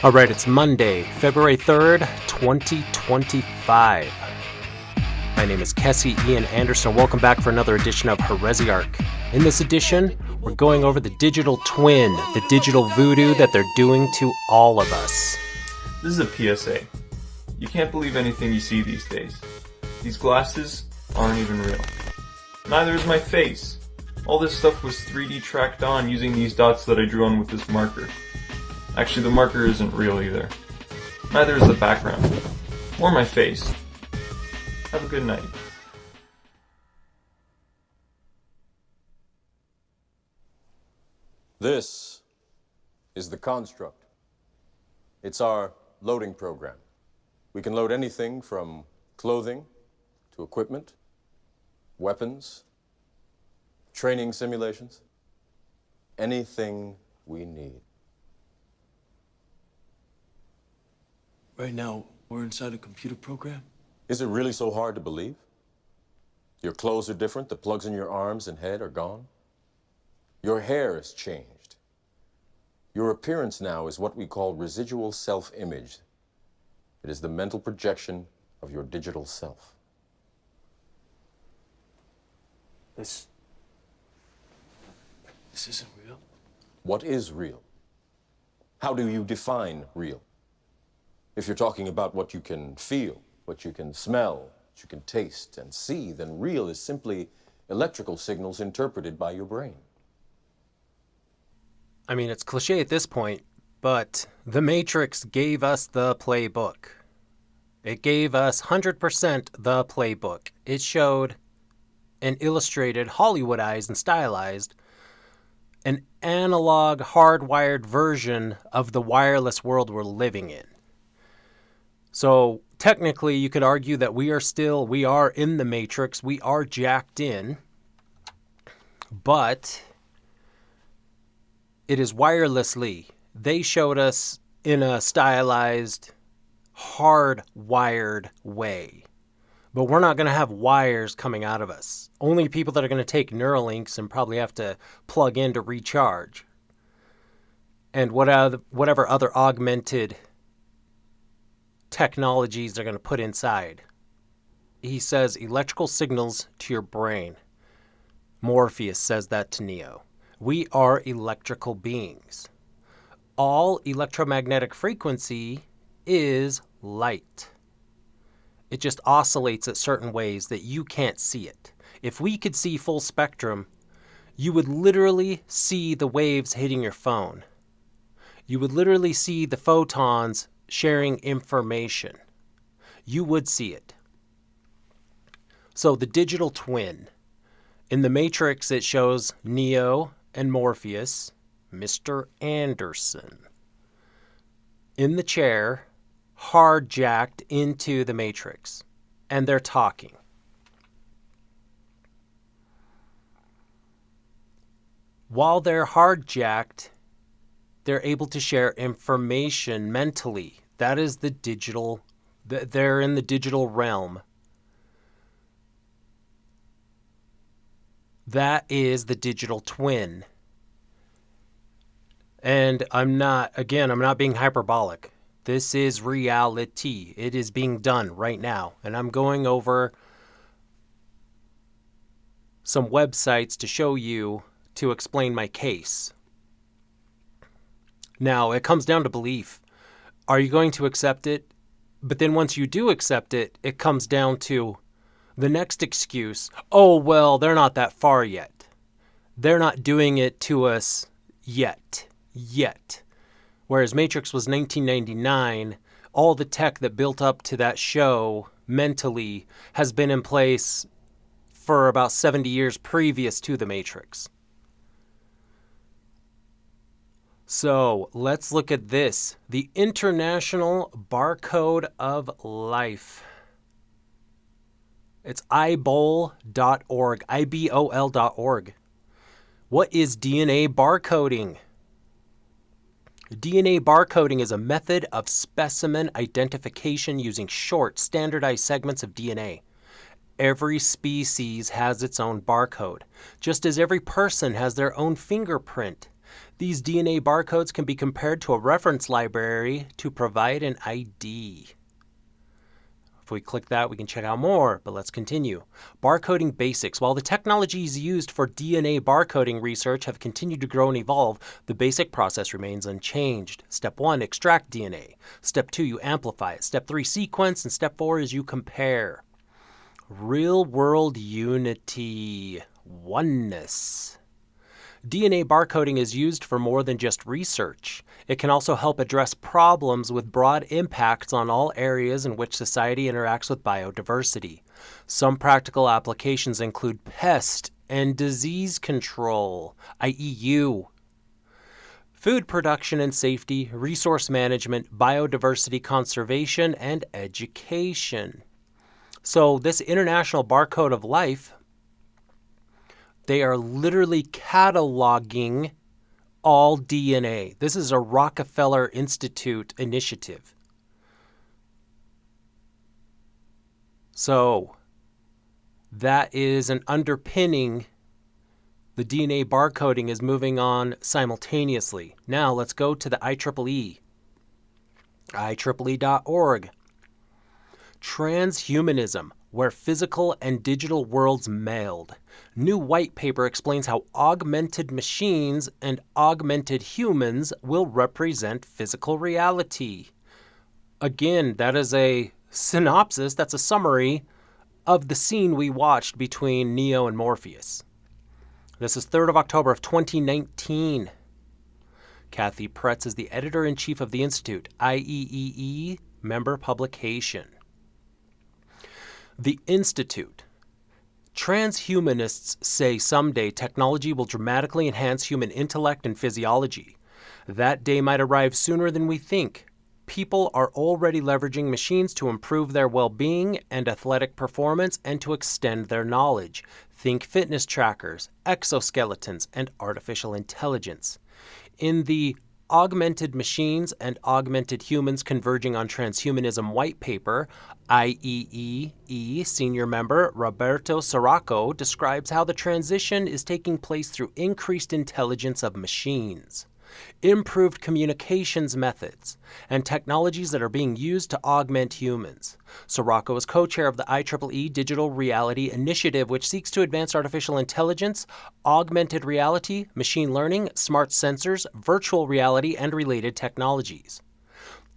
All right, it's Monday, February 3rd, 2025. My name is Kessie Ian Anderson. Welcome back for another edition of Heresiarch. In this edition, we're going over the digital twin, the digital voodoo that they're doing to all of us. This is a PSA. You can't believe anything you see these days. These glasses aren't even real. Neither is my face. All this stuff was 3D tracked on using these dots that I drew on with this marker. Actually, the marker isn't real either. Neither is the background. Or my face. Have a good night. This is the construct. It's our loading program. We can load anything from clothing to equipment, weapons, training simulations, anything we need. Right now, we're inside a computer program? Is it really so hard to believe? Your clothes are different, the plugs in your arms and head are gone. Your hair has changed. Your appearance now is what we call residual self-image. It is the mental projection of your digital self. This isn't real. What is real? How do you define real? If you're talking about what you can feel, what you can smell, what you can taste and see, then real is simply electrical signals interpreted by your brain. I mean, it's cliche at this point, but The Matrix gave us the playbook. It gave us 100% the playbook. It showed and illustrated, Hollywoodized and stylized, an analog, hardwired version of the wireless world we're living in. So technically, you could argue that we are in the Matrix, we are jacked in, but it is wirelessly. They showed us in a stylized, hardwired way. But we're not going to have wires coming out of us. Only people that are going to take Neuralinks and probably have to plug in to recharge. And whatever other augmented technologies they're going to put inside. He says electrical signals to your brain. Morpheus says that to Neo. We are electrical beings. All electromagnetic frequency is light. It just oscillates at certain ways that you can't see it. If we could see full spectrum, you would literally see the waves hitting your phone. You would literally see the photons sharing information. You would see it. So the digital twin. In the Matrix, it shows Neo and Morpheus, Mr. Anderson, in the chair, hard jacked into the Matrix. And they're talking. While they're hard jacked, they're able to share information mentally. That is the digital, they're in the digital realm. That is the digital twin. And I'm not being hyperbolic. This is reality. It is being done right now. And I'm going over some websites to show you, to explain my case. Now, it comes down to belief. Are you going to accept it? But then once you do accept it, it comes down to the next excuse. Oh, well, they're not that far yet. They're not doing it to us yet. Whereas Matrix was 1999, all the tech that built up to that show mentally has been in place for about 70 years previous to the Matrix. So let's look at this. The International Barcode of Life. It's ibol.org, IBOL.org. What is DNA barcoding? DNA barcoding is a method of specimen identification using short, standardized segments of DNA. Every species has its own barcode, just as every person has their own fingerprint. These DNA barcodes can be compared to a reference library to provide an ID. If we click that, we can check out more, but let's continue. Barcoding basics. While the technologies used for DNA barcoding research have continued to grow and evolve, the basic process remains unchanged. Step 1, extract DNA. Step 2, you amplify it. Step 3, sequence. And step 4 is you compare. Real-world unity. Oneness. DNA barcoding is used for more than just research. It can also help address problems with broad impacts on all areas in which society interacts with biodiversity. Some practical applications include pest and disease control, i.e. food production and safety, resource management, biodiversity conservation, and education. So this International Barcode of Life, they are literally cataloging all DNA. This is a Rockefeller Institute initiative. So that is an underpinning. The DNA barcoding is moving on simultaneously. Now let's go to the IEEE. IEEE.org. Transhumanism, where physical and digital worlds meld. New white paper explains how augmented machines and augmented humans will represent physical reality. Again, that is a synopsis, that's a summary of the scene we watched between Neo and Morpheus. This is 3rd of October of 2019. Kathy Pretz is the editor-in-chief of the Institute, IEEE member publication. The Institute. Transhumanists say someday technology will dramatically enhance human intellect and physiology. That day might arrive sooner than we think. People are already leveraging machines to improve their well-being and athletic performance and to extend their knowledge. Think fitness trackers, exoskeletons, and artificial intelligence. In the Augmented Machines and Augmented Humans Converging on Transhumanism white paper, IEEE senior member Roberto Sirocco describes how the transition is taking place through increased intelligence of machines, improved communications methods, and technologies that are being used to augment humans. Sirocco is co-chair of the IEEE Digital Reality Initiative, which seeks to advance artificial intelligence, augmented reality, machine learning, smart sensors, virtual reality, and related technologies.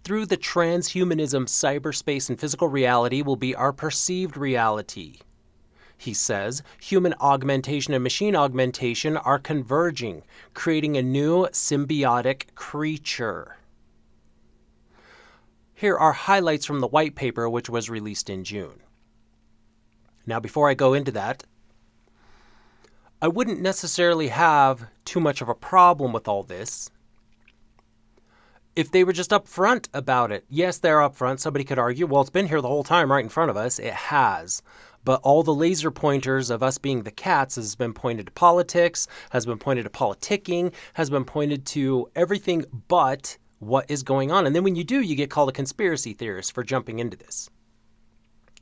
Through the transhumanism, cyberspace and physical reality will be our perceived reality. He says, human augmentation and machine augmentation are converging, creating a new symbiotic creature. Here are highlights from the white paper, which was released in June. Now, before I go into that, I wouldn't necessarily have too much of a problem with all this if they were just upfront about it. Yes, they're upfront. Somebody could argue, well, it's been here the whole time right in front of us. It has. But all the laser pointers of us being the cats has been pointed to politics, has been pointed to politicking, has been pointed to everything but what is going on. And then when you do, you get called a conspiracy theorist for jumping into this.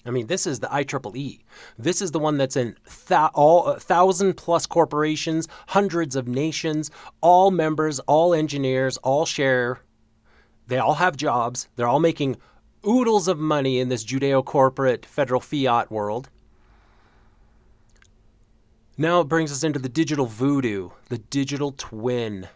I mean, this is the IEEE. This is the one that's in all 1,000+ corporations, hundreds of nations, all members, all engineers, all share. They all have jobs. They're all making oodles of money in this Judeo-corporate federal fiat world. Now it brings us into the digital voodoo, the digital twin.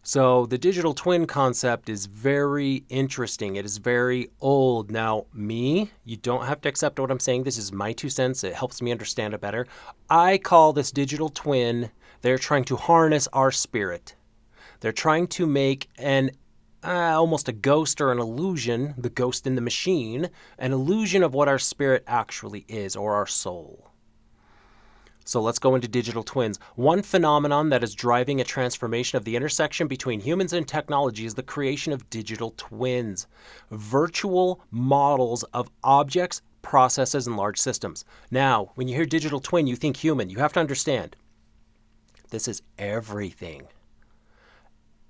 So the digital twin concept is very interesting. It is very old. Now, you don't have to accept what I'm saying. This is my 2 cents. It helps me understand it better. I call this digital twin, they're trying to harness our spirit. They're trying to make almost a ghost or an illusion, the ghost in the machine, an illusion of what our spirit actually is, or our soul. So let's go into digital twins. One phenomenon that is driving a transformation of the intersection between humans and technology is the creation of digital twins, virtual models of objects, processes, and large systems. Now, when you hear digital twin, you think human. You have to understand, this is everything.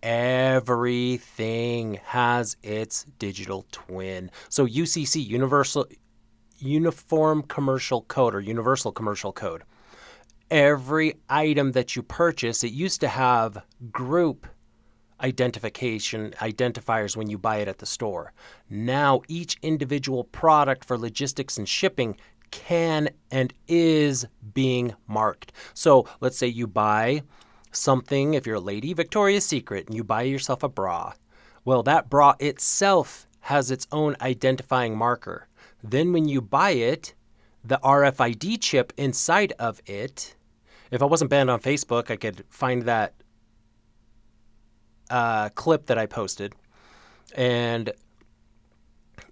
Everything has its digital twin. So UCC, Uniform Commercial Code, or Universal Commercial Code. every item that you purchase, it used to have group identifiers when you buy it at the store. Now each individual product for logistics and shipping can and is being marked. So let's say you buy something, if you're a lady, Victoria's Secret, and you buy yourself a bra. Well, that bra itself has its own identifying marker. Then when you buy it, the RFID chip inside of it, if I wasn't banned on Facebook, I could find that clip that I posted. And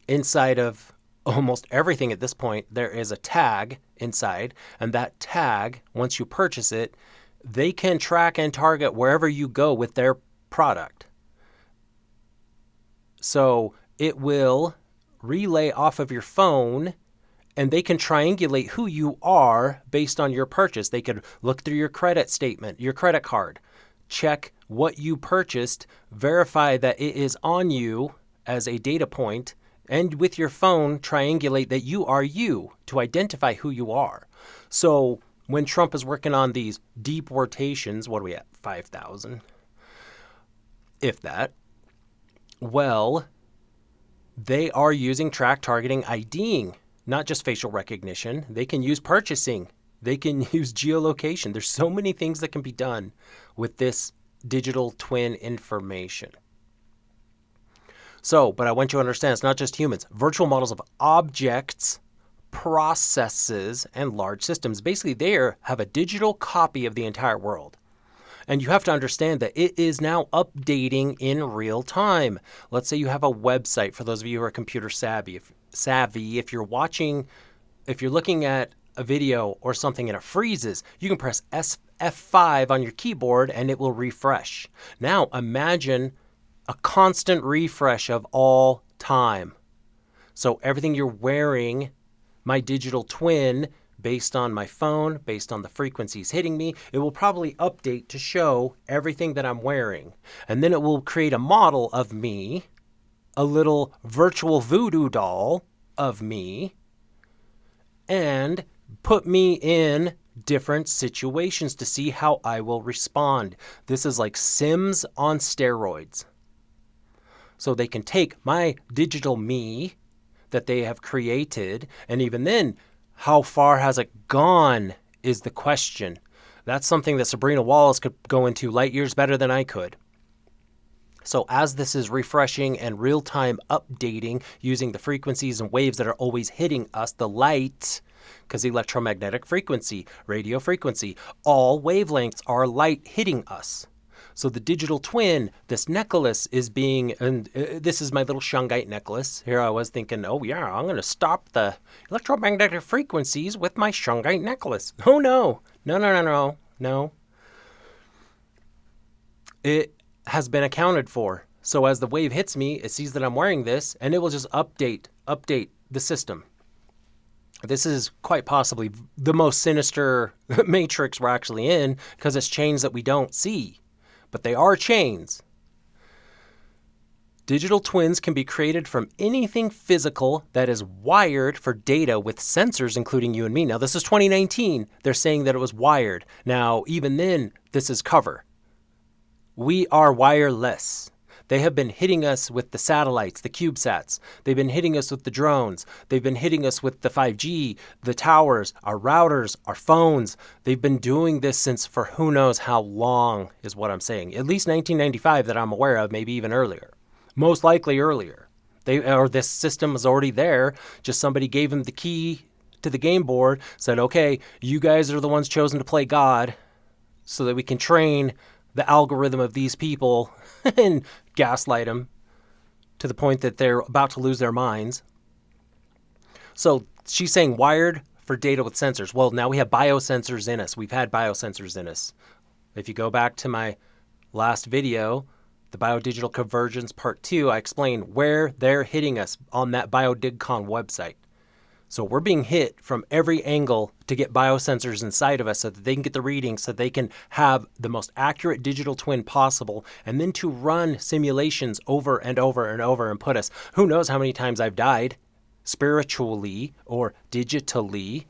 inside of almost everything at this point, there is a tag inside. And that tag, once you purchase it, they can track and target wherever you go with their product. So it will relay off of your phone, and they can triangulate who you are based on your purchase. They could look through your credit statement, your credit card, check what you purchased, verify that it is on you as a data point, and with your phone, triangulate that you are you to identify who you are. So when Trump is working on these deportations, what are we at, 5,000? If that. Well, they are using track targeting IDing, not just facial recognition. They can use purchasing. They can use geolocation. There's so many things that can be done with this digital twin information. So, but I want you to understand, it's not just humans. Virtual models of objects, processes, and large systems. Basically, they have a digital copy of the entire world. And you have to understand that it is now updating in real time. Let's say you have a website, for those of you who are computer savvy. If you're looking at a video or something and it freezes, you can press F5 on your keyboard and it will refresh. Now imagine a constant refresh of all time. So everything you're wearing, my digital twin, based on my phone, based on the frequencies hitting me, it will probably update to show everything that I'm wearing. And then it will create a model of me, a little virtual voodoo doll of me, and put me in different situations to see how I will respond. This is like Sims on steroids. So they can take my digital me that they have created, and even then, how far has it gone is the question. That's something that Sabrina Wallace could go into light years better than I could. So as this is refreshing and real-time updating using the frequencies and waves that are always hitting us, the light, because electromagnetic frequency, radio frequency, all wavelengths are light hitting us. So the digital twin, this necklace is being, and this is my little shungite necklace. Here I was thinking, oh yeah, I'm going to stop the electromagnetic frequencies with my shungite necklace. Oh no. No. It has been accounted for. So as the wave hits me, it sees that I'm wearing this, and it will just update the system. This is quite possibly the most sinister matrix we're actually in, because it's chains that we don't see. But they are chains. Digital twins can be created from anything physical that is wired for data with sensors, including you and me. Now, this is 2019. They're saying that it was wired. Now, even then, this is cover. We are wireless. They have been hitting us with the satellites, the CubeSats. They've been hitting us with the drones. They've been hitting us with the 5G, the towers, our routers, our phones. They've been doing this since for who knows how long is what I'm saying. At least 1995 that I'm aware of, maybe even earlier. Most likely earlier. This system was already there. Just somebody gave them the key to the game board, said, okay, you guys are the ones chosen to play God so that we can train the algorithm of these people and gaslight them to the point that they're about to lose their minds. So she's saying wired for data with sensors. Well, now we have biosensors in us. We've had biosensors in us. If you go back to my last video, the Biodigital Convergence Part 2, I explain where they're hitting us on that BioDigCon website. So we're being hit from every angle to get biosensors inside of us so that they can get the readings, so they can have the most accurate digital twin possible, and then to run simulations over and over and over and put us. Who knows how many times I've died spiritually or digitally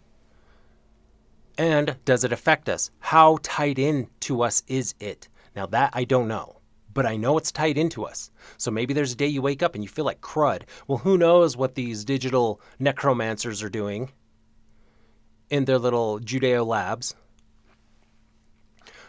And does it affect us? How tied in to us is it? Now that I don't know, but I know it's tied into us. So maybe there's a day you wake up and you feel like crud. Well, who knows what these digital necromancers are doing in their little Judeo labs.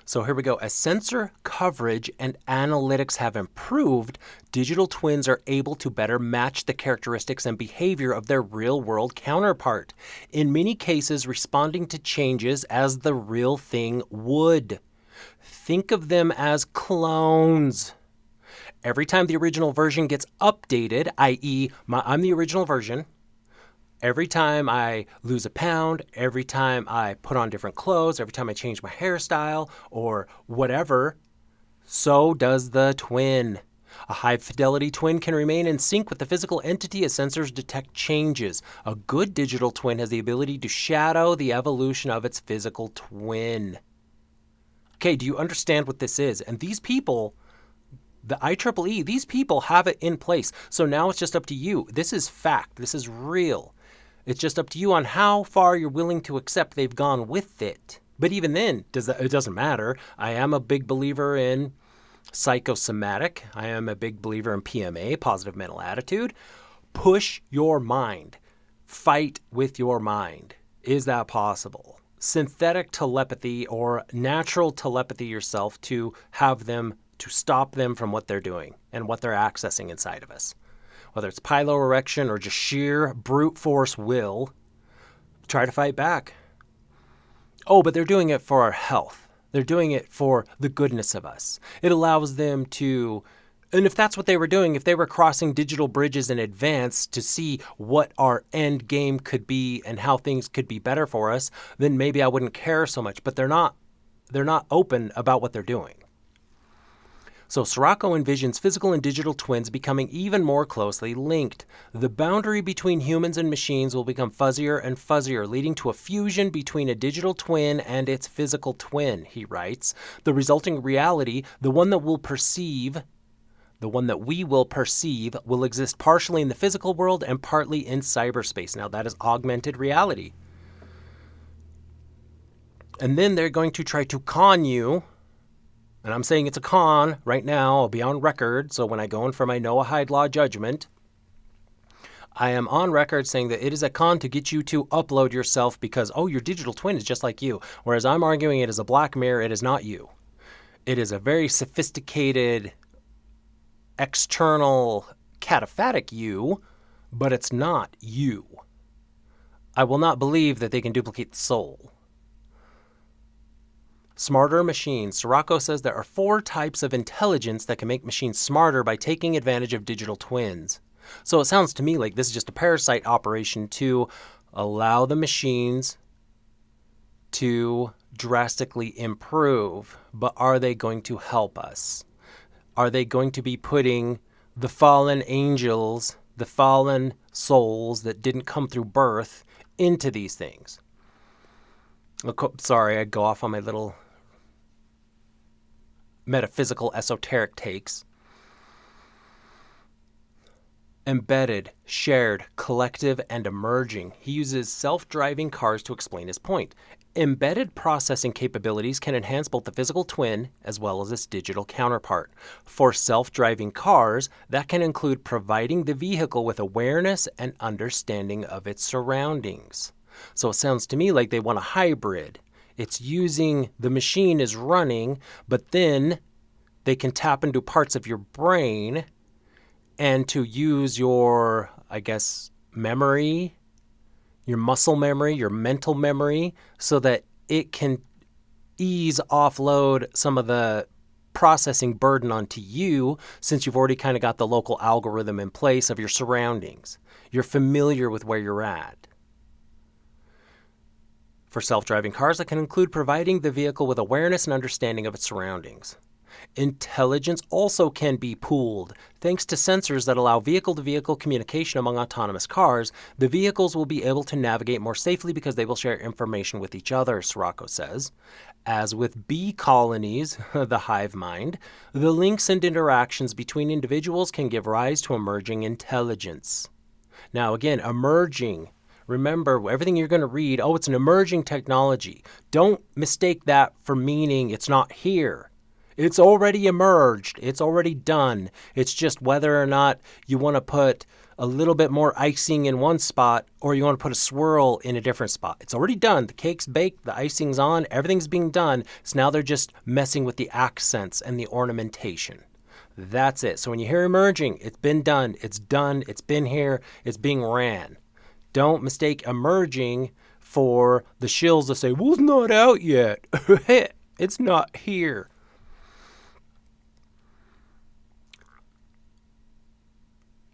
So here we go. As sensor coverage and analytics have improved, digital twins are able to better match the characteristics and behavior of their real-world counterpart, in many cases responding to changes as the real thing would. Think of them as clones. Every time the original version gets updated, i.e., I'm the original version, every time I lose a pound, every time I put on different clothes, every time I change my hairstyle or whatever, so does the twin. A high-fidelity twin can remain in sync with the physical entity as sensors detect changes. A good digital twin has the ability to shadow the evolution of its physical twin. Okay, do you understand what this is? And these people, the IEEE, these people have it in place. So now it's just up to you. This is fact. This is real. It's just up to you on how far you're willing to accept they've gone with it. But even then, it doesn't matter. I am a big believer in psychosomatic. I am a big believer in PMA, positive mental attitude. Push your mind. Fight with your mind. Is that possible? Synthetic telepathy or natural telepathy yourself to have them, to stop them from what they're doing and what they're accessing inside of us. Whether it's piloerection or just sheer brute force will, try to fight back. Oh, but they're doing it for our health. They're doing it for the goodness of us. It allows them to, and if that's what they were doing, if they were crossing digital bridges in advance to see what our end game could be and how things could be better for us, then maybe I wouldn't care so much. But they're not open about what they're doing. So Sirocco envisions physical and digital twins becoming even more closely linked. The boundary between humans and machines will become fuzzier and fuzzier, leading to a fusion between a digital twin and its physical twin, he writes. The resulting reality, the one that we will perceive, will exist partially in the physical world and partly in cyberspace. Now that is augmented reality. And then they're going to try to con you. And I'm saying it's a con right now. I'll be on record. So when I go in for my Noah Hyde Law judgment, I am on record saying that it is a con to get you to upload yourself because, oh, your digital twin is just like you. Whereas I'm arguing it is a black mirror. It is not you. It is a very sophisticated, external, cataphatic you, but it's not you. I will not believe that they can duplicate the soul. Smarter machines. Sirocco says there are 4 types of intelligence that can make machines smarter by taking advantage of digital twins. So it sounds to me like this is just a parasite operation to allow the machines to drastically improve. But are they going to help us? Are they going to be putting the fallen angels, the fallen souls that didn't come through birth into these things? Sorry, I go off on my little metaphysical, esoteric takes. Embedded, shared, collective, and emerging. He uses self-driving cars to explain his point. Embedded processing capabilities can enhance both the physical twin as well as its digital counterpart. For self-driving cars, that can include providing the vehicle with awareness and understanding of its surroundings. So it sounds to me like they want a hybrid. It's using the machine is running, but then they can tap into parts of your brain and to use your, I guess, memory, your muscle memory, your mental memory, so that it can offload some of the processing burden onto you since you've already kind of got the local algorithm in place of your surroundings. You're familiar with where you're at. For self-driving cars, that can include providing the vehicle with awareness and understanding of its surroundings. Intelligence also can be pooled. Thanks to sensors that allow vehicle-to-vehicle communication among autonomous cars, the vehicles will be able to navigate more safely because they will share information with each other, Sirocco says. As with bee colonies, the hive mind, the links and interactions between individuals can give rise to emerging intelligence. Now again, emerging Remember, everything you're going to read, oh, it's an emerging technology. Don't mistake that for meaning it's not here. It's already emerged. It's already done. It's just whether or not you want to put a little bit more icing in one spot or you want to put a swirl in a different spot. It's already done. The cake's baked. The icing's on. Everything's being done. So now they're just messing with the accents and the ornamentation. That's it. So when you hear emerging, it's been done. It's done. It's been here. It's being ran. Don't mistake emerging for the shills that say, well, it's not out yet. It's not here.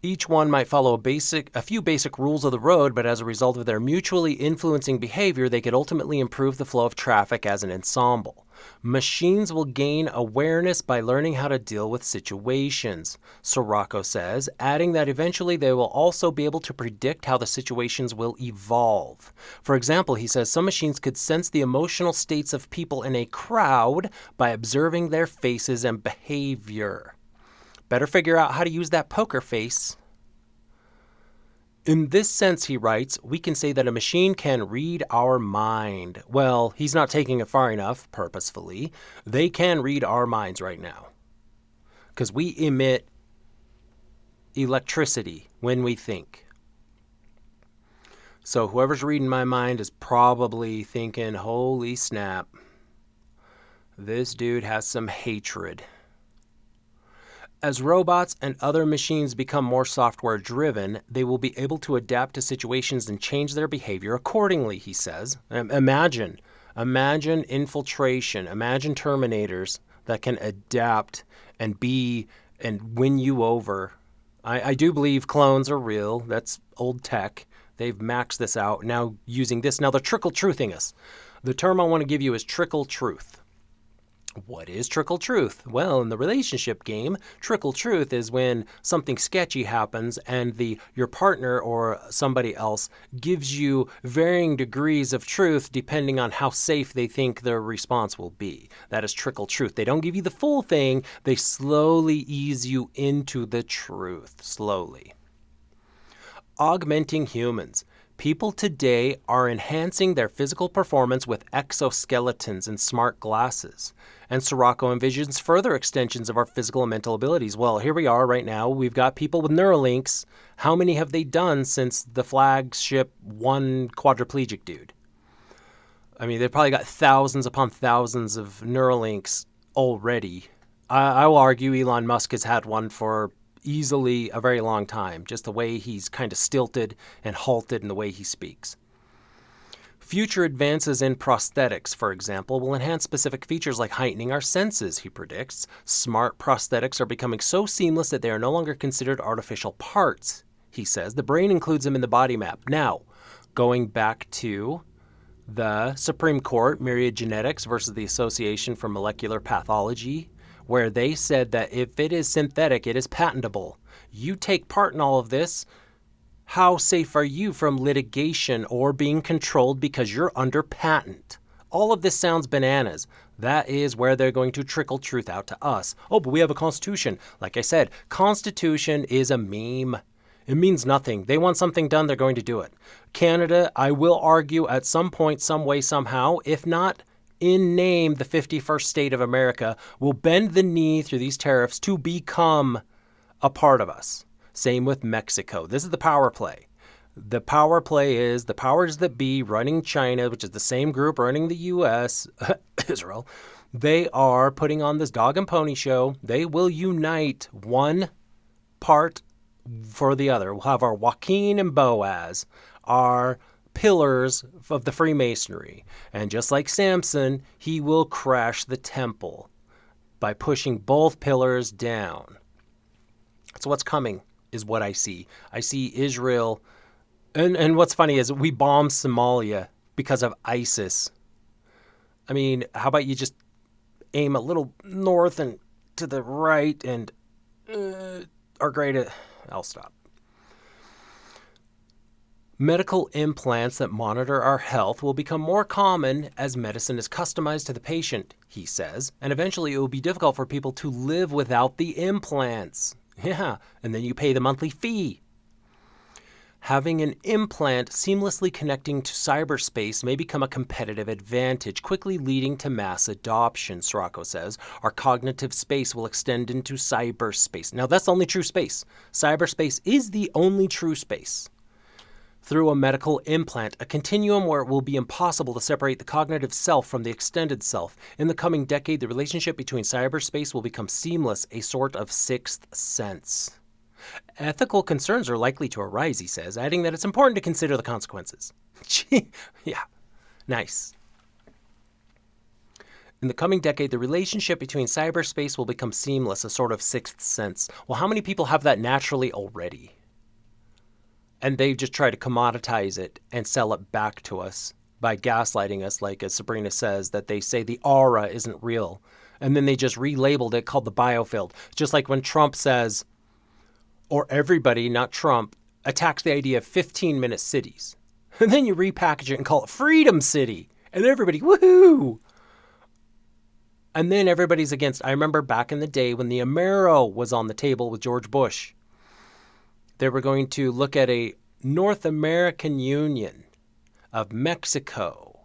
Each one might follow a few basic rules of the road, but as a result of their mutually influencing behavior, they could ultimately improve the flow of traffic as an ensemble. Machines will gain awareness by learning how to deal with situations, Sirocco says, adding that eventually they will also be able to predict how the situations will evolve. For example, he says some machines could sense the emotional states of people in a crowd by observing their faces and behavior. Better figure out how to use that poker face. In this sense, he writes, we can say that a machine can read our mind. Well, he's not taking it far enough, purposefully. They can read our minds right now. Because we emit electricity when we think. So whoever's reading my mind is probably thinking, holy snap, this dude has some hatred. As robots and other machines become more software-driven, they will be able to adapt to situations and change their behavior accordingly, he says. Imagine infiltration. Imagine Terminators that can adapt and win you over. I do believe clones are real. That's old tech. They've maxed this out. Now using this, now they're trickle-truthing us. The term I want to give you is trickle-truth. What is trickle truth? Well, in the relationship game, trickle truth is when something sketchy happens and your partner or somebody else gives you varying degrees of truth depending on how safe they think their response will be. That is trickle truth. They don't give you the full thing. They slowly ease you into the truth. Slowly. Augmenting humans. People today are enhancing their physical performance with exoskeletons and smart glasses. And Sirocco envisions further extensions of our physical and mental abilities. Well, here we are right now. We've got people with Neuralinks. How many have they done since the flagship one quadriplegic dude? I mean, they've probably got thousands upon thousands of Neuralinks already. I will argue Elon Musk has had one for easily a very long time, just the way he's kind of stilted and halted in the way he speaks. Future advances in prosthetics, for example, will enhance specific features like heightening our senses, he predicts. Smart prosthetics are becoming so seamless that they are no longer considered artificial parts, he says. The brain includes them in the body map. Now, going back to the Supreme Court, Myriad Genetics versus the Association for Molecular Pathology, where they said that if it is synthetic, it is patentable. You take part in all of this, how safe are you from litigation or being controlled because you're under patent? All of this sounds bananas. That is where they're going to trickle truth out to us. Oh, but we have a constitution. Like I said, constitution is a meme. It means nothing. They want something done, they're going to do it. Canada, I will argue at some point, some way, somehow, if not in name, the 51st state of America will bend the knee through these tariffs to become a part of us. Same with Mexico. This is the power play. The power play is the powers that be running China, which is the same group running the U.S., Israel. They are putting on this dog and pony show. They will unite one part for the other. We'll have our Joaquin and Boaz, our pillars of the Freemasonry. And just like Samson, he will crash the temple by pushing both pillars down. So what's coming is what I see. I see Israel, and what's funny is we bombed Somalia because of ISIS. I mean, how about you just aim a little north and to the right and are great at... I'll stop. Medical implants that monitor our health will become more common as medicine is customized to the patient, he says, and eventually it will be difficult for people to live without the implants. Yeah, and then you pay the monthly fee. Having an implant seamlessly connecting to cyberspace may become a competitive advantage, quickly leading to mass adoption, Sirocco says. Our cognitive space will extend into cyberspace. Now, that's the only true space. Cyberspace is the only true space. Through a medical implant, a continuum where it will be impossible to separate the cognitive self from the extended self. In the coming decade, the relationship between cyberspace will become seamless, a sort of sixth sense. Ethical concerns are likely to arise, he says, adding that it's important to consider the consequences. Yeah, nice. In the coming decade, the relationship between cyberspace will become seamless, a sort of sixth sense. Well, how many people have that naturally already? And they just try to commoditize it and sell it back to us by gaslighting us, like as Sabrina says, that they say the aura isn't real. And then they just relabeled it, called the biofield. Just like when Trump says, or everybody, not Trump, attacks the idea of 15-minute cities. And then you repackage it and call it Freedom City. And everybody, woohoo! And then everybody's against. I remember back in the day when the Amero was on the table with George Bush. They were going to look at a North American Union of Mexico,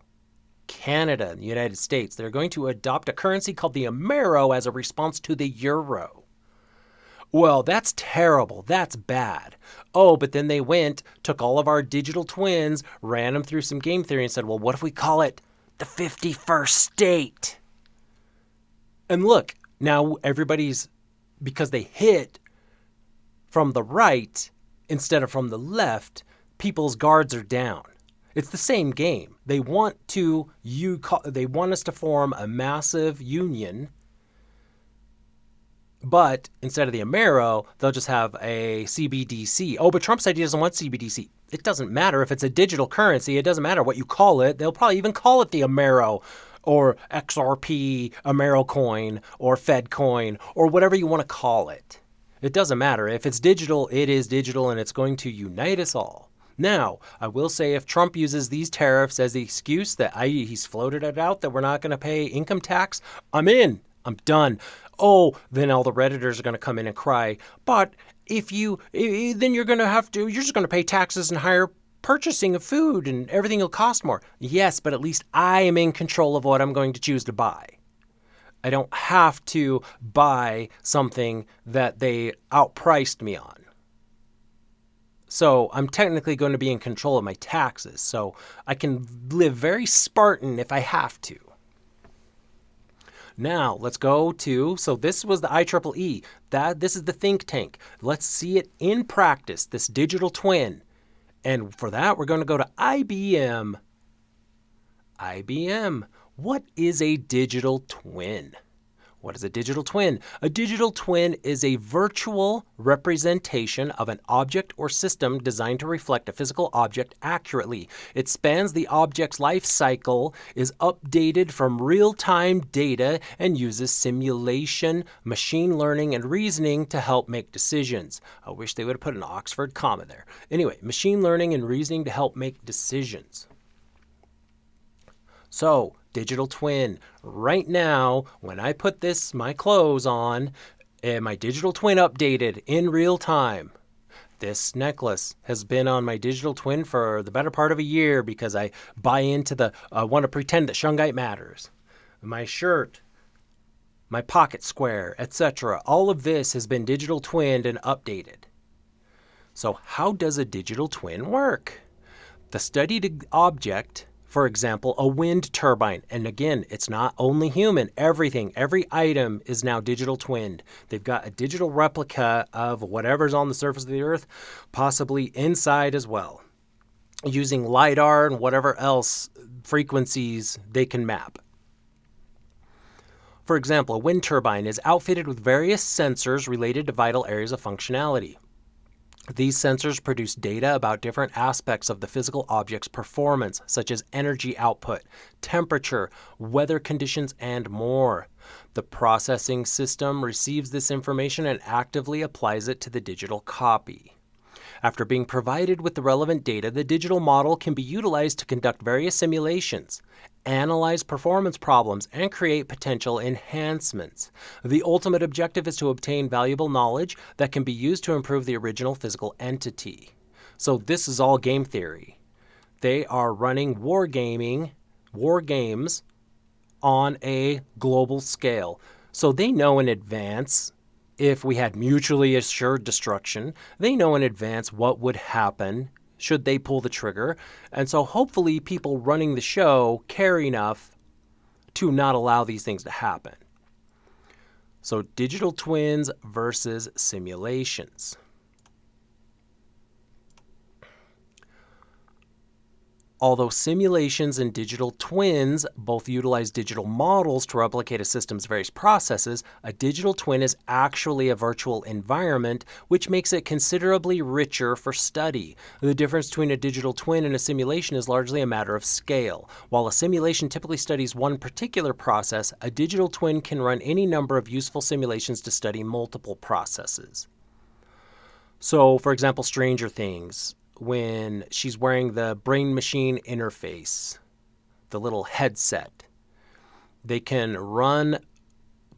Canada, and the United States. They're going to adopt a currency called the Amero as a response to the euro. Well, that's terrible. That's bad. Oh, but then they took all of our digital twins, ran them through some game theory and said, well, what if we call it the 51st state? And look, now everybody's, because they hit from the right instead of from the left, people's guards are down. It's the same game. They want us to form a massive union, but instead of the Amero, they'll just have a CBDC. Oh, but Trump said he doesn't want CBDC. It doesn't matter if it's a digital currency. It doesn't matter what you call it. They'll probably even call it the Amero or XRP, Amero coin, or Fed coin, or whatever you want to call it. It doesn't matter. If it's digital, it is digital, and it's going to unite us all. Now, I will say if Trump uses these tariffs as the excuse that he's floated it out that we're not going to pay income tax, I'm in. I'm done. Oh, then all the Redditors are going to come in and cry. But then you're just going to pay taxes and higher purchasing of food and everything will cost more. Yes, but at least I am in control of what I'm going to choose to buy. I don't have to buy something that they outpriced me on. So I'm technically going to be in control of my taxes. So I can live very Spartan if I have to. Now, let's go to, so this was the IEEE. This is the think tank. Let's see it in practice, this digital twin. And for that, we're going to go to IBM. IBM. What is a digital twin? What is a digital twin? A digital twin is a virtual representation of an object or system designed to reflect a physical object accurately. It spans the object's life cycle, is updated from real-time data, and uses simulation, machine learning, and reasoning to help make decisions. I wish they would have put an Oxford comma there. Anyway, machine learning and reasoning to help make decisions. So, digital twin. Right now, when I put my clothes on, my digital twin updated in real time. This necklace has been on my digital twin for the better part of a year because I buy into I want to pretend that Shungite matters. My shirt, my pocket square, etc. All of this has been digital twinned and updated. So how does a digital twin work? The studied object, for example, a wind turbine. And again, it's not only human. Every item is now digital twinned. They've got a digital replica of whatever's on the surface of the earth, possibly inside as well, using LiDAR and whatever else frequencies they can map. For example, a wind turbine is outfitted with various sensors related to vital areas of functionality. These sensors produce data about different aspects of the physical object's performance, such as energy output, temperature, weather conditions, and more. The processing system receives this information and actively applies it to the digital copy. After being provided with the relevant data, the digital model can be utilized to conduct various simulations, analyze performance problems, and create potential enhancements. The ultimate objective is to obtain valuable knowledge that can be used to improve the original physical entity. So this is all game theory. They are running war games on a global scale. So they know in advance if we had mutually assured destruction. They know in advance what would happen should they pull the trigger. And so hopefully people running the show care enough to not allow these things to happen. So digital twins versus simulations. Although simulations and digital twins both utilize digital models to replicate a system's various processes, a digital twin is actually a virtual environment, which makes it considerably richer for study. The difference between a digital twin and a simulation is largely a matter of scale. While a simulation typically studies one particular process, a digital twin can run any number of useful simulations to study multiple processes. So, for example, Stranger Things, when she's wearing the brain machine interface, the little headset, they can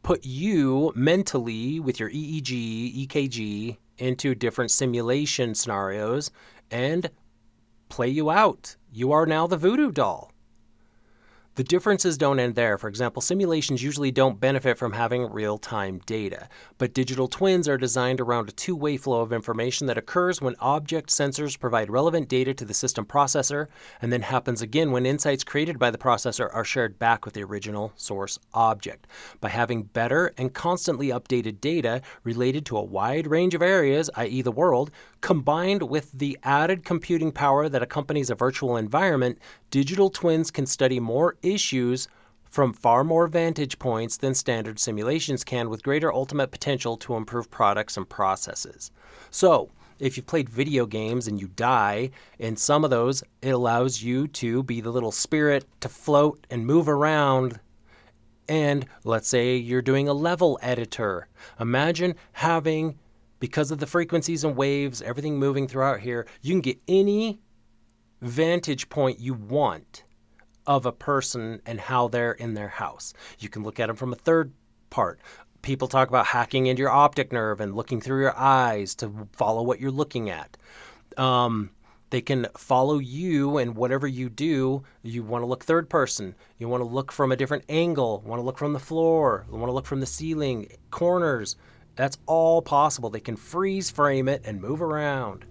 put you mentally with your EEG, EKG into different simulation scenarios and play you out. You are now the Voodoo doll. The differences don't end there. For example, simulations usually don't benefit from having real-time data, but digital twins are designed around a two-way flow of information that occurs when object sensors provide relevant data to the system processor, and then happens again when insights created by the processor are shared back with the original source object. By having better and constantly updated data related to a wide range of areas, i.e. the world, combined with the added computing power that accompanies a virtual environment, digital twins can study more issues from far more vantage points than standard simulations can, with greater ultimate potential to improve products and processes. So, if you've played video games and you die, in some of those, it allows you to be the little spirit to float and move around. And let's say you're doing a level editor. Imagine having, because of the frequencies and waves, everything moving throughout here, you can get any vantage point you want of a person and how they're in their house. You can look at them from a third part. People talk about hacking into your optic nerve and looking through your eyes to follow what you're looking at. They can follow you, and whatever you do, you want to look third person. You want to look from a different angle, want to look from the floor, want to look from the ceiling, corners. That's all possible. They can freeze frame it and move around.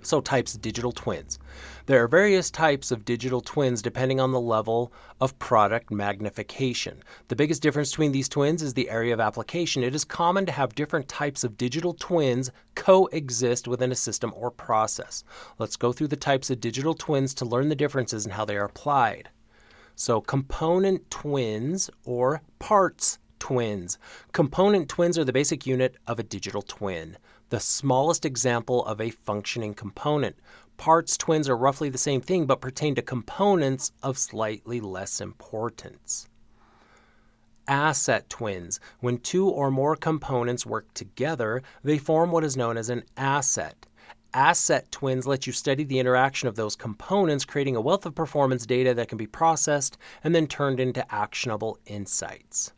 So types of digital twins. There are various types of digital twins depending on the level of product magnification. The biggest difference between these twins is the area of application. It is common to have different types of digital twins coexist within a system or process. Let's go through the types of digital twins to learn the differences and how they are applied. So component twins or parts twins. Component twins are the basic unit of a digital twin, the smallest example of a functioning component. Parts twins are roughly the same thing but pertain to components of slightly less importance. Asset twins. When two or more components work together, they form what is known as an asset. Asset twins let you study the interaction of those components, creating a wealth of performance data that can be processed and then turned into actionable insights.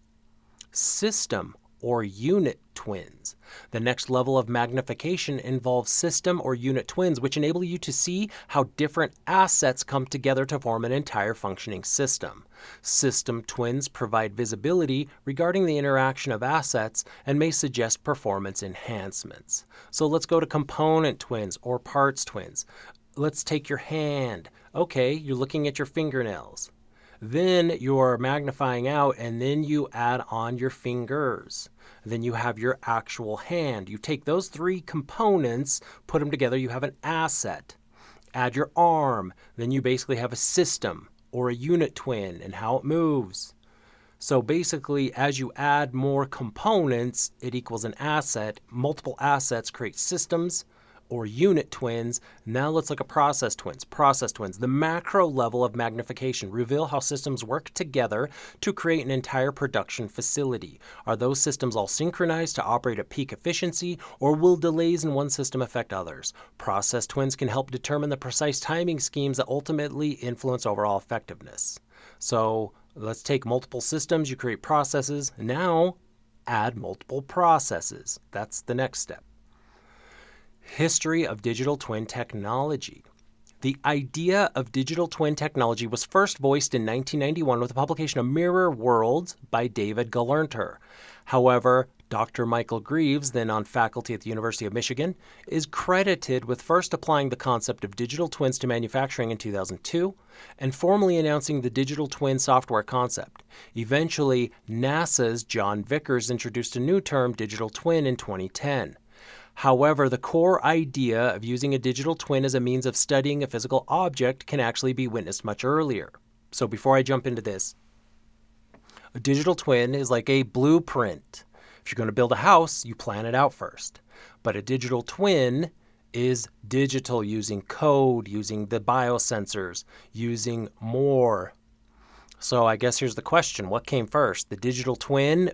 System or unit twins. The next level of magnification involves system or unit twins, which enable you to see how different assets come together to form an entire functioning system. System twins provide visibility regarding the interaction of assets and may suggest performance enhancements. So let's go to component twins or parts twins. Let's take your hand. Okay, you're looking at your fingernails. Then you're magnifying out, and then you add on your fingers. Then you have your actual hand. You take those three components, put them together, you have an asset. Add your arm, then you basically have a system or a unit twin and how it moves. So basically, as you add more components, it equals an asset. Multiple assets create systems or unit twins. Now let's look at process twins. Process twins, the macro level of magnification, reveal how systems work together to create an entire production facility. Are those systems all synchronized to operate at peak efficiency, or will delays in one system affect others? Process twins can help determine the precise timing schemes that ultimately influence overall effectiveness. So let's take multiple systems, you create processes. Now add multiple processes. That's the next step. History of digital twin technology. The idea of digital twin technology was first voiced in 1991 with the publication of Mirror Worlds by David Galerner. However, Dr. Michael Greaves, then on faculty at the University of Michigan, is credited with first applying the concept of digital twins to manufacturing in 2002 and formally announcing the digital twin software concept. Eventually, NASA's John Vickers introduced a new term, digital twin, in 2010. However, the core idea of using a digital twin as a means of studying a physical object can actually be witnessed much earlier. So before I jump into this, a digital twin is like a blueprint. If you're going to build a house, you plan it out first. But a digital twin is digital, using code, using the biosensors, using more. So I guess here's the question. What came first, the digital twin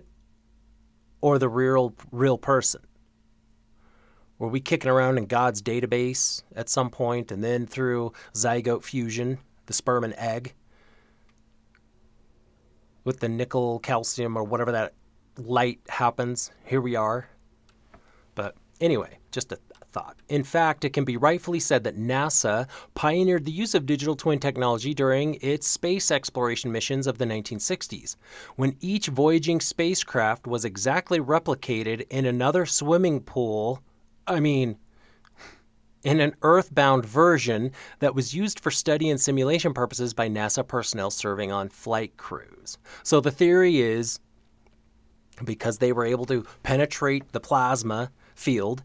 or the real person? Were we kicking around in God's database at some point, and then through zygote fusion, the sperm and egg, with the nickel, calcium, or whatever that light happens, here we are. But anyway, just a thought. In fact, it can be rightfully said that NASA pioneered the use of digital twin technology during its space exploration missions of the 1960s, when each voyaging spacecraft was exactly replicated in another swimming pool. In an Earth-bound version that was used for study and simulation purposes by NASA personnel serving on flight crews. So the theory is, because they were able to penetrate the plasma field,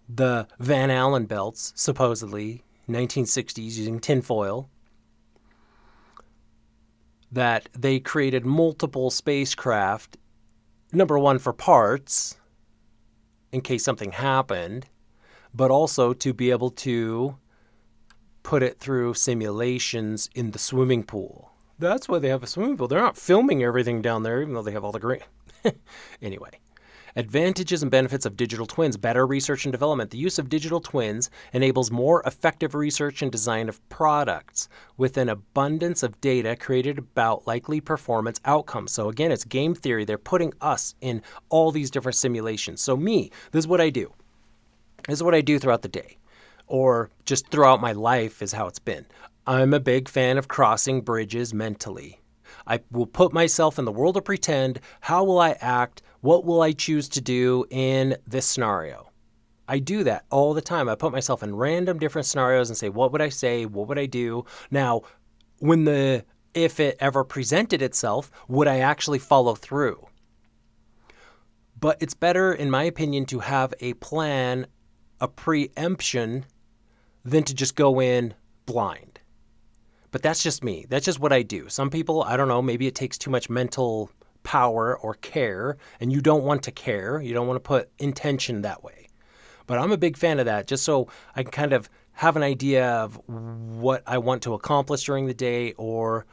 the Van Allen belts, supposedly, 1960s, using tinfoil, that they created multiple spacecraft, number one, for parts, in case something happened, but also to be able to put it through simulations in the swimming pool. That's why they have a swimming pool. They're not filming everything down there, even though they have all the great... Anyway, advantages and benefits of digital twins. Better research and development. The use of digital twins enables more effective research and design of products with an abundance of data created about likely performance outcomes. So again, it's game theory. They're putting us in all these different simulations. So me, this is what I do. This is what I do throughout the day, or just throughout my life is how it's been. I'm a big fan of crossing bridges mentally. I will put myself in the world of pretend. How will I act? What will I choose to do in this scenario? I do that all the time. I put myself in random different scenarios and say, what would I say? What would I do? Now, if it ever presented itself, would I actually follow through? But it's better, in my opinion, to have a plan, a preemption, than to just go in blind. But that's just me. That's just what I do. Some people, I don't know, maybe it takes too much mental power or care, and you don't want to care. You don't want to put intention that way. But I'm a big fan of that, just so I can kind of have an idea of what I want to accomplish during the day, or,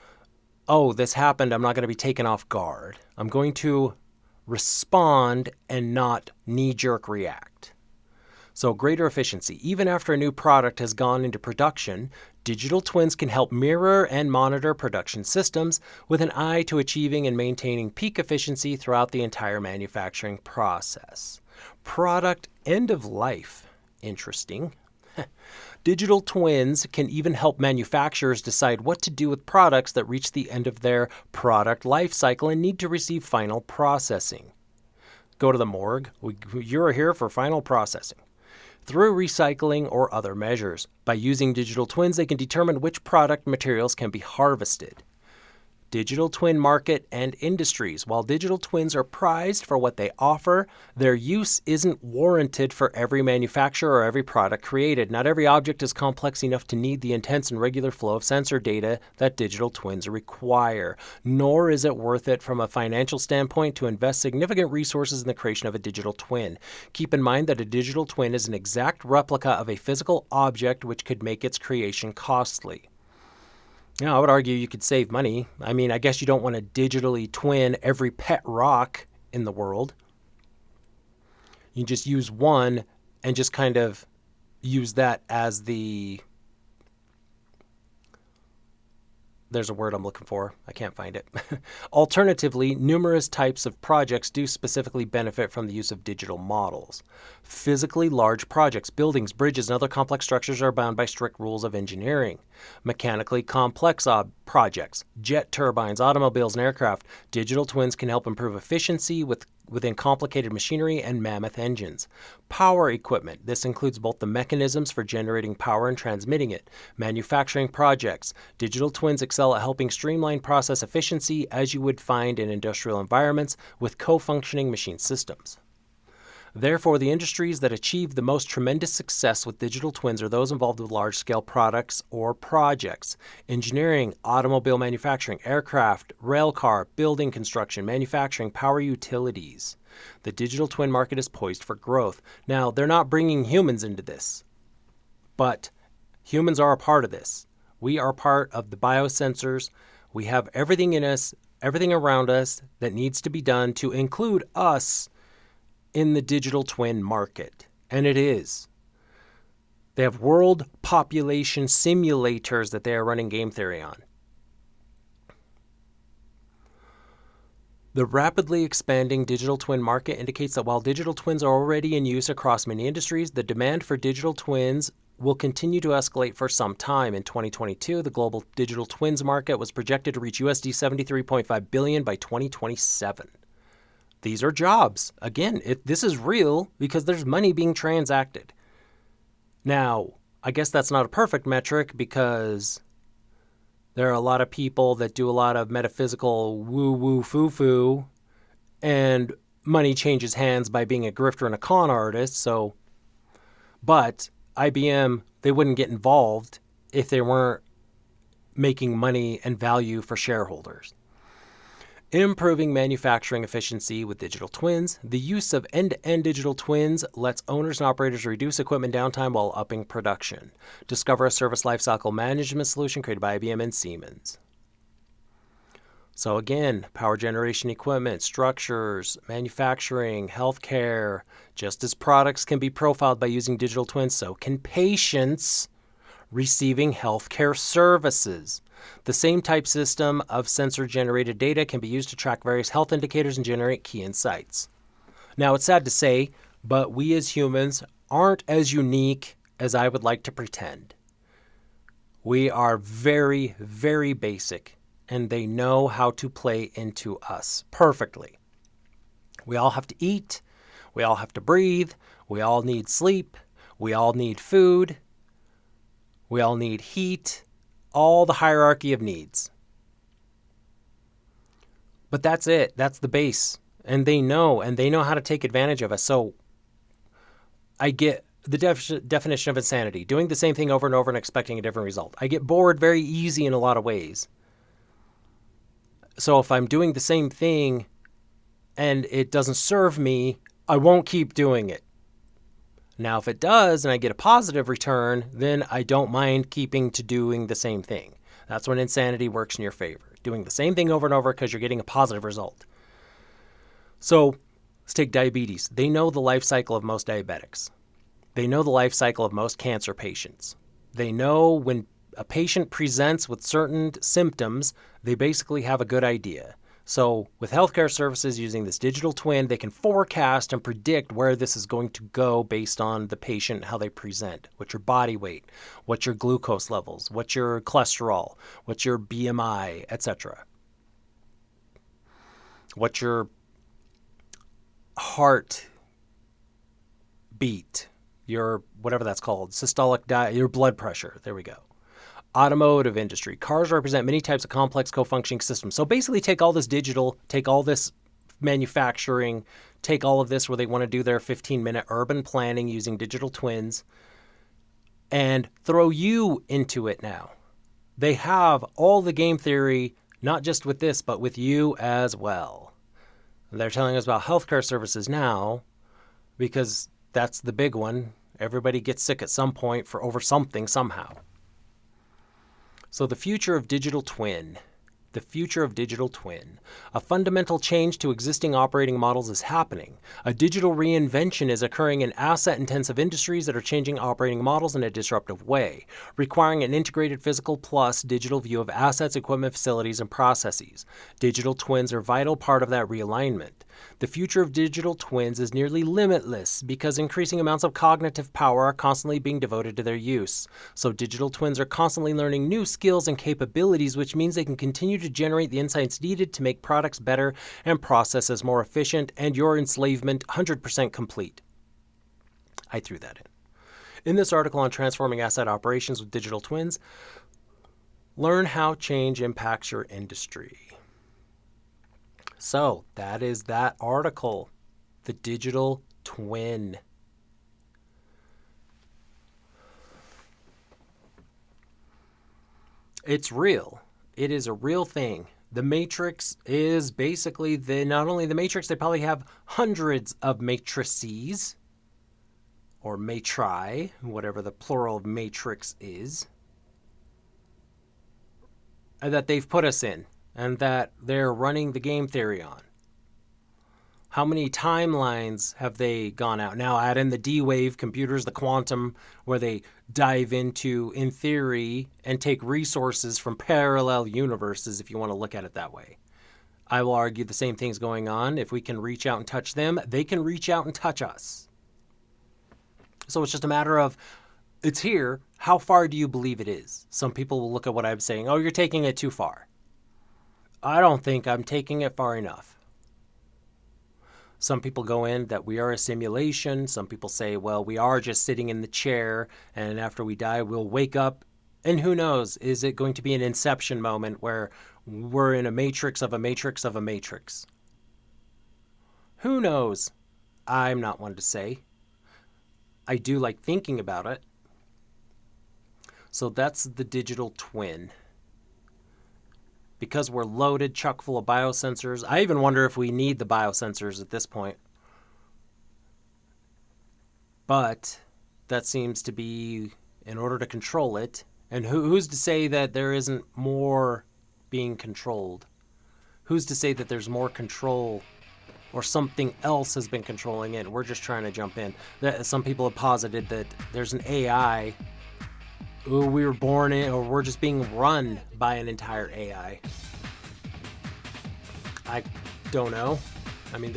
oh, this happened, I'm not going to be taken off guard. I'm going to respond and not knee-jerk react. So greater efficiency. Even after a new product has gone into production, digital twins can help mirror and monitor production systems with an eye to achieving and maintaining peak efficiency throughout the entire manufacturing process. Product end of life. Interesting. Digital twins can even help manufacturers decide what to do with products that reach the end of their product life cycle and need to receive final processing. Go to the morgue. You're here for final processing. Through recycling or other measures. By using digital twins, they can determine which product materials can be harvested. Digital twin market and industries. While digital twins are prized for what they offer, their use isn't warranted for every manufacturer or every product created. Not every object is complex enough to need the intense and regular flow of sensor data that digital twins require. Nor is it worth it from a financial standpoint to invest significant resources in the creation of a digital twin. Keep in mind that a digital twin is an exact replica of a physical object, which could make its creation costly. I would argue you could save money. I guess you don't want to digitally twin every pet rock in the world. You just use one and just kind of use that as the There's a word I'm looking for. I can't find it. Alternatively, numerous types of projects do specifically benefit from the use of digital models. Physically large projects, buildings, bridges, and other complex structures are bound by strict rules of engineering. Mechanically complex projects, jet turbines, automobiles, and aircraft, digital twins can help improve efficiency within complicated machinery and mammoth engines. Power equipment. This includes both the mechanisms for generating power and transmitting it. Manufacturing projects. Digital twins excel at helping streamline process efficiency as you would find in industrial environments with co-functioning machine systems. Therefore, the industries that achieve the most tremendous success with digital twins are those involved with large-scale products or projects. Engineering, automobile manufacturing, aircraft, railcar, building construction, manufacturing, power utilities. The digital twin market is poised for growth. Now, they're not bringing humans into this, but humans are a part of this. We are part of the biosensors. We have everything in us, everything around us that needs to be done to include us in the digital twin market. And it is. They have world population simulators that they are running game theory on. The rapidly expanding digital twin market indicates that while digital twins are already in use across many industries, the demand for digital twins will continue to escalate for some time. In 2022, the global digital twins market was projected to reach USD $73.5 billion by 2027. These are jobs. Again, this is real because there's money being transacted. Now, I guess that's not a perfect metric because there are a lot of people that do a lot of metaphysical woo-woo foo-foo, and money changes hands by being a grifter and a con artist. But IBM, they wouldn't get involved if they weren't making money and value for shareholders. Improving manufacturing efficiency with digital twins. The use of end-to-end digital twins lets owners and operators reduce equipment downtime while upping production. Discover a service lifecycle management solution created by IBM and Siemens. So again, power generation equipment, structures, manufacturing, healthcare. Just as products can be profiled by using digital twins, so can patients receiving healthcare services. The same type system of sensor-generated data can be used to track various health indicators and generate key insights. Now, it's sad to say, but we as humans aren't as unique as I would like to pretend. We are very, very basic, and they know how to play into us perfectly. We all have to eat. We all have to breathe. We all need sleep. We all need food. We all need heat. All the hierarchy of needs. But that's it. That's the base. And they know how to take advantage of us. So I get the definition of insanity, doing the same thing over and over and expecting a different result. I get bored very easy in a lot of ways. So if I'm doing the same thing and it doesn't serve me, I won't keep doing it. Now, if it does and I get a positive return, then I don't mind keeping to doing the same thing. That's when insanity works in your favor. Doing the same thing over and over because you're getting a positive result. So let's take diabetes. They know the life cycle of most diabetics. They know the life cycle of most cancer patients. They know when a patient presents with certain symptoms, they basically have a good idea. So with healthcare services using this digital twin, they can forecast and predict where this is going to go based on the patient, how they present, what's your body weight, what's your glucose levels, what's your cholesterol, what's your BMI, etc. What's your heart beat, your whatever that's called, systolic your blood pressure. There we go. Automotive industry. Cars represent many types of complex co-functioning systems. So basically take all this digital, take all this manufacturing, take all of this where they want to do their 15-minute urban planning using digital twins and throw you into it now. They have all the game theory, not just with this, but with you as well. They're telling us about healthcare services now because that's the big one. Everybody gets sick at some point over something somehow. So the future of digital twin. The future of digital twin. A fundamental change to existing operating models is happening. A digital reinvention is occurring in asset-intensive industries that are changing operating models in a disruptive way, requiring an integrated physical plus digital view of assets, equipment, facilities, and processes. Digital twins are a vital part of that realignment. The future of digital twins is nearly limitless because increasing amounts of cognitive power are constantly being devoted to their use. So digital twins are constantly learning new skills and capabilities, which means they can continue to generate the insights needed to make products better and processes more efficient, and your enslavement 100% complete. I threw that in. In this article on transforming asset operations with digital twins, learn how change impacts your industry. So that is that article, the digital twin. It's real. It is a real thing. The Matrix is basically not only the Matrix, they probably have hundreds of matrices, or matri, whatever the plural of matrix is, that they've put us in, and that they're running the game theory on. How many timelines have they gone out? Now add in the D-Wave computers, the quantum, where they dive into, in theory, and take resources from parallel universes, if you want to look at it that way. I will argue the same thing's going on. If we can reach out and touch them, they can reach out and touch us. So it's just a matter of, it's here. How far do you believe it is? Some people will look at what I'm saying. Oh, you're taking it too far. I don't think I'm taking it far enough. Some people go in that we are a simulation. Some people say, well, we are just sitting in the chair, and after we die, we'll wake up. And who knows? Is it going to be an inception moment where we're in a matrix of a matrix of a matrix? Who knows? I'm not one to say. I do like thinking about it. So that's the digital twin. Because we're loaded, chock full of biosensors. I even wonder if we need the biosensors at this point. But that seems to be in order to control it. And who's to say that there isn't more being controlled? Who's to say that there's more control or something else has been controlling it? We're just trying to jump in. Some people have posited that there's an AI. We were born in, or we're just being run by an entire AI. I don't know. I mean,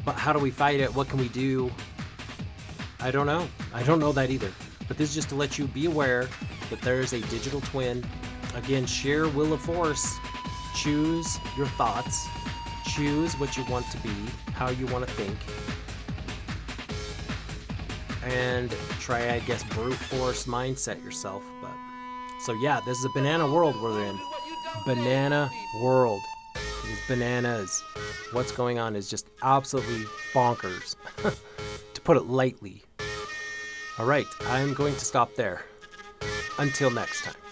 but how do we fight it? What can we do? I don't know. I don't know that either. But this is just to let you be aware that there is a digital twin. Again, sheer will of force. Choose your thoughts. Choose what you want to be, how you want to think. And try, I guess, brute force mindset yourself. But so yeah, this is a banana world we're in. Banana world. It is bananas. What's going on is just absolutely bonkers, to put it lightly. All right, I'm going to stop there. Until next time.